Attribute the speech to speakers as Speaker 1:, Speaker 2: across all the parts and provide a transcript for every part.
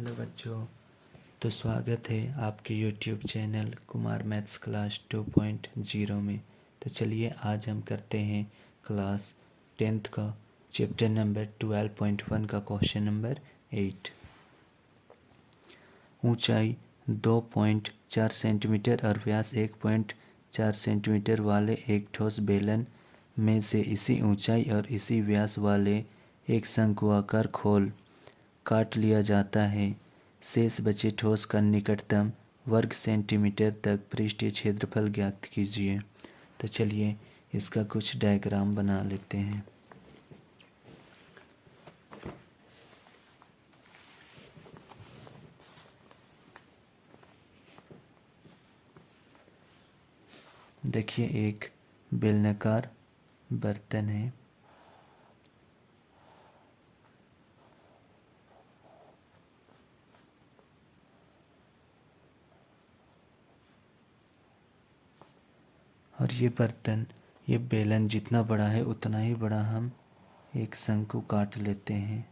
Speaker 1: Hello बच्चों। तो स्वागत है आपके YouTube channel Kumar maths class 2.0 में। तो चलिए आज हम करते हैं क्लास 10th का चैप्टर नंबर 12.1 का क्वेश्चन नंबर 8। ऊंचाई 2.4 सेंटीमीटर और व्यास 1.4 सेंटीमीटर वाले एक ठोस बेलन में से इसी ऊंचाई और इसी व्यास वाले एक शंक्वाकार खोल काट लिया जाता है। शेष बचे ठोस का निकटतम वर्ग सेंटीमीटर तक पृष्ठीय क्षेत्रफल ज्ञात कीजिए। तो चलिए इसका कुछ डायग्राम बना लेते हैं। देखिए एक बेलनाकार बर्तन है। और ये बर्तन, ये बेलन जितना बड़ा है उतना ही बड़ा हम एक शंकु काट लेते हैं।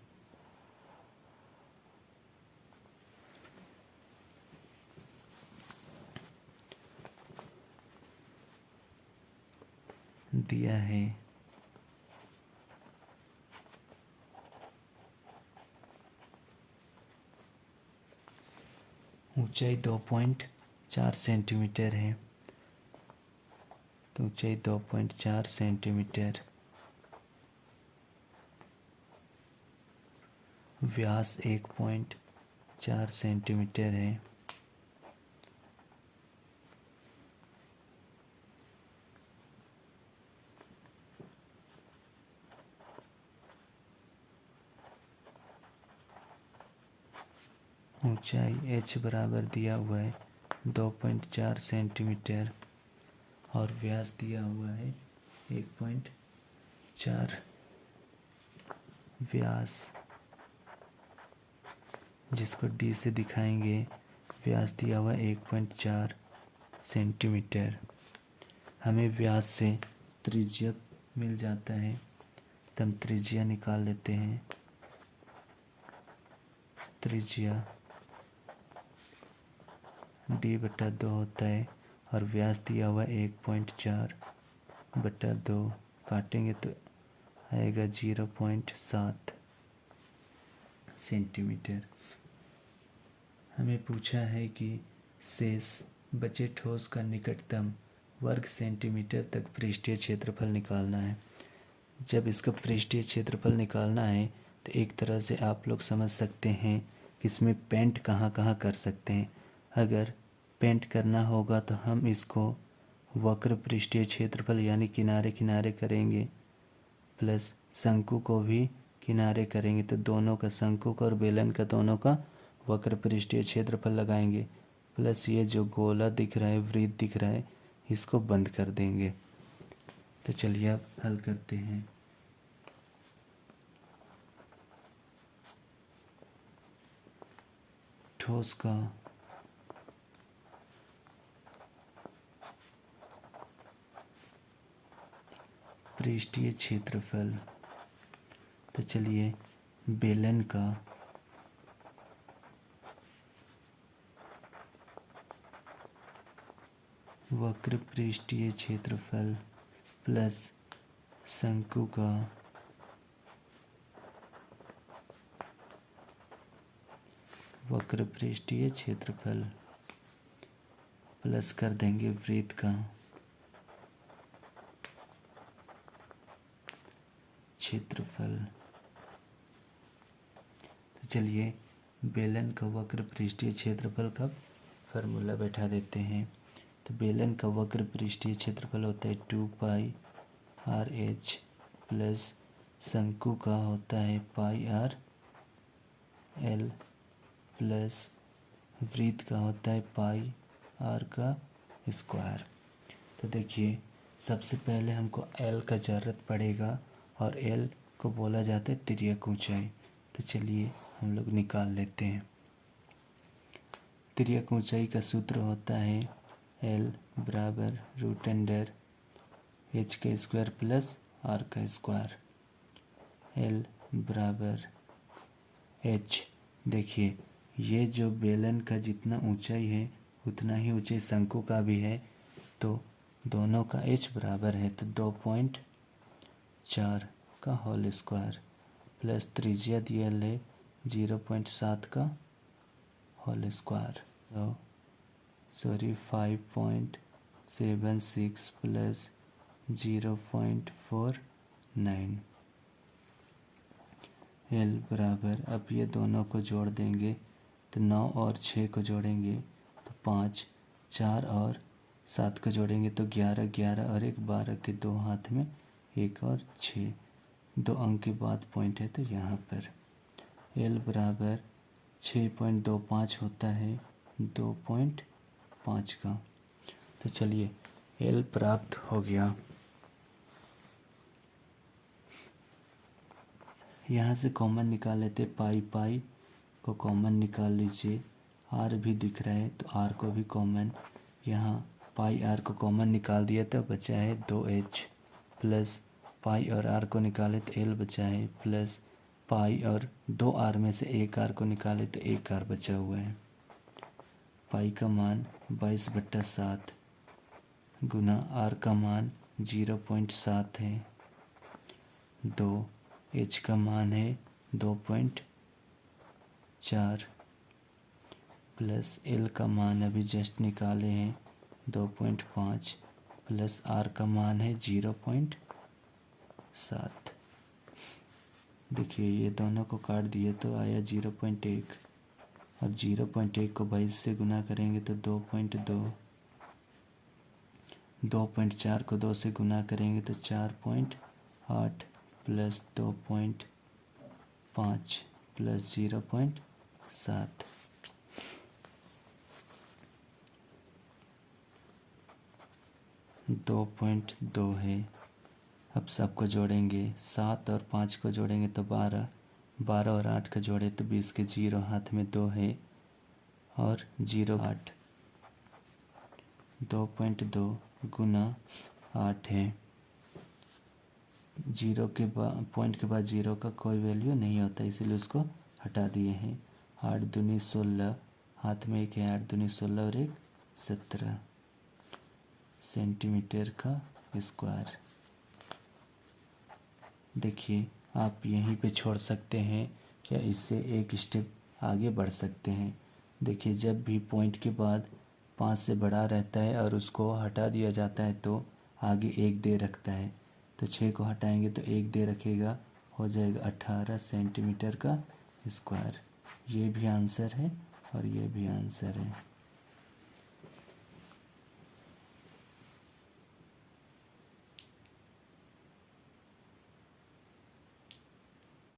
Speaker 1: दिया है ऊंचाई 2.4 सेंटीमीटर है। तो ऊंचाई 2.4 सेंटीमीटर, व्यास 1.4 सेंटीमीटर है। ऊंचाई h बराबर दिया हुआ है 2.4 सेंटीमीटर और व्यास दिया हुआ है 1.4। व्यास जिसको d से दिखाएंगे, व्यास दिया हुआ है 1.4 सेंटीमीटर। हमें व्यास से त्रिज्या मिल जाता है, तो हम त्रिज्या निकाल लेते हैं। त्रिज्या d/2 होता है और व्यास दिया हुआ 1.4/2, काटेंगे तो आएगा 0.7 सेंटीमीटर। हमें पूछा है कि शेष बचे ठोस का निकटतम वर्ग सेंटीमीटर तक पृष्ठीय क्षेत्रफल निकालना है। जब इसका पृष्ठीय क्षेत्रफल निकालना है तो एक तरह से आप लोग समझ सकते हैं कि इसमें पेंट कहाँ कहाँ कर सकते हैं। अगर पेंट करना होगा तो हम इसको वक्र पृष्ठीय क्षेत्रफल यानी किनारे किनारे करेंगे, प्लस शंकु को भी किनारे करेंगे। तो दोनों का, शंकु का और बेलन का, दोनों का वक्र पृष्ठीय क्षेत्रफल लगाएंगे, प्लस ये जो गोला दिख रहा है, वृत्त दिख रहा है, इसको बंद कर देंगे। तो चलिए अब हल करते हैं। ठोस का पृष्ठीय क्षेत्रफल, तो चलिए बेलन का वक्र पृष्ठीय क्षेत्रफल प्लस शंकु का वक्र पृष्ठीय क्षेत्रफल प्लस कर देंगे वृत्त का क्षेत्रफल। तो चलिए बेलन का वक्र पृष्ठीय क्षेत्रफल का फार्मूला बैठा देते हैं। तो बेलन का वक्र पृष्ठीय क्षेत्रफल होता है 2πr/h प्लस शंकु का होता है πr/l प्लस वृत्त का होता है πr का स्क्वायर। तो देखिए सबसे पहले हमको l का ज़रूरत पड़ेगा और l को बोला जाता है तिर्यक ऊंचाई। तो चलिए हम लोग निकाल लेते हैं। तिर्यक ऊंचाई का सूत्र होता है l बराबर √h का स्क्वायर प्लस r का स्क्वायर। l बराबर h, देखिए ये जो बेलन का जितना ऊंचाई है उतना ही ऊंचाई शंकु का भी है, तो दोनों का एच बराबर है, तो 2.4 का होल स्क्वायर प्लस त्रिज्या दिया है 0.7 का होल स्क्वायर, तो सॉरी 5.76 प्लस 0.49 एल बराबर, अब ये दोनों को जोड़ देंगे तो 9 और 6 को जोड़ेंगे तो 5, 4 और 7 को जोड़ेंगे तो 11, 11 और 1 12 के 2 हाथ में 1 और 6, 2 अंक के बाद पॉइंट है तो यहाँ पर एल बराबर 6.25 होता है 2.5 का। तो चलिए एल प्राप्त हो गया। यहाँ से कॉमन निकाल लेते, पाई पाई को कॉमन निकाल लीजिए, आर भी दिख रहा है तो आर को भी कॉमन, यहाँ पाई आर को कॉमन निकाल दिया तो बचा है 2h, प्लस पाई और आर को निकाले तो एल बचा है, प्लस पाई और 2r में से 1r को निकाले तो 1r बचा हुआ है। पाई का मान 22/7 गुना आर का मान 0.7 है, 2 एच का मान है 2.4 प्लस एल का मान अभी जस्ट निकाले हैं 2.5 प्लस आर का मान है 0.7। देखिए ये दोनों को काट दिए तो आया 0.1 और 0.1 को 22 से गुना करेंगे तो 2.2, 2.4 को 2 से गुना करेंगे तो 4.8 प्लस 2.5 प्लस 0.7, 2.2 है। अब सबको जोड़ेंगे, 7 और 5 को जोड़ेंगे तो 12, 12 और 8 को जोड़े तो 20 के 0 हाथ में 2 है और 0.8, 2.2 गुना 8 है। जीरो के बाद पॉइंट के बाद जीरो का कोई वैल्यू नहीं होता, इसीलिए उसको हटा दिए हैं। 8 दूनी 16, हाथ में 1 है, 8 दूनी 16 और 1 17 सेंटीमीटर का स्क्वायर। देखिए आप यहीं पे छोड़ सकते हैं, क्या इससे एक स्टेप आगे बढ़ सकते हैं। देखिए जब भी पॉइंट के बाद 5 से बड़ा रहता है और उसको हटा दिया जाता है तो आगे 1 दे रखता है, तो 6 को हटाएंगे तो 1 दे रखेगा, हो जाएगा 18 सेंटीमीटर का स्क्वायर। ये भी आंसर है और ये भी आंसर है।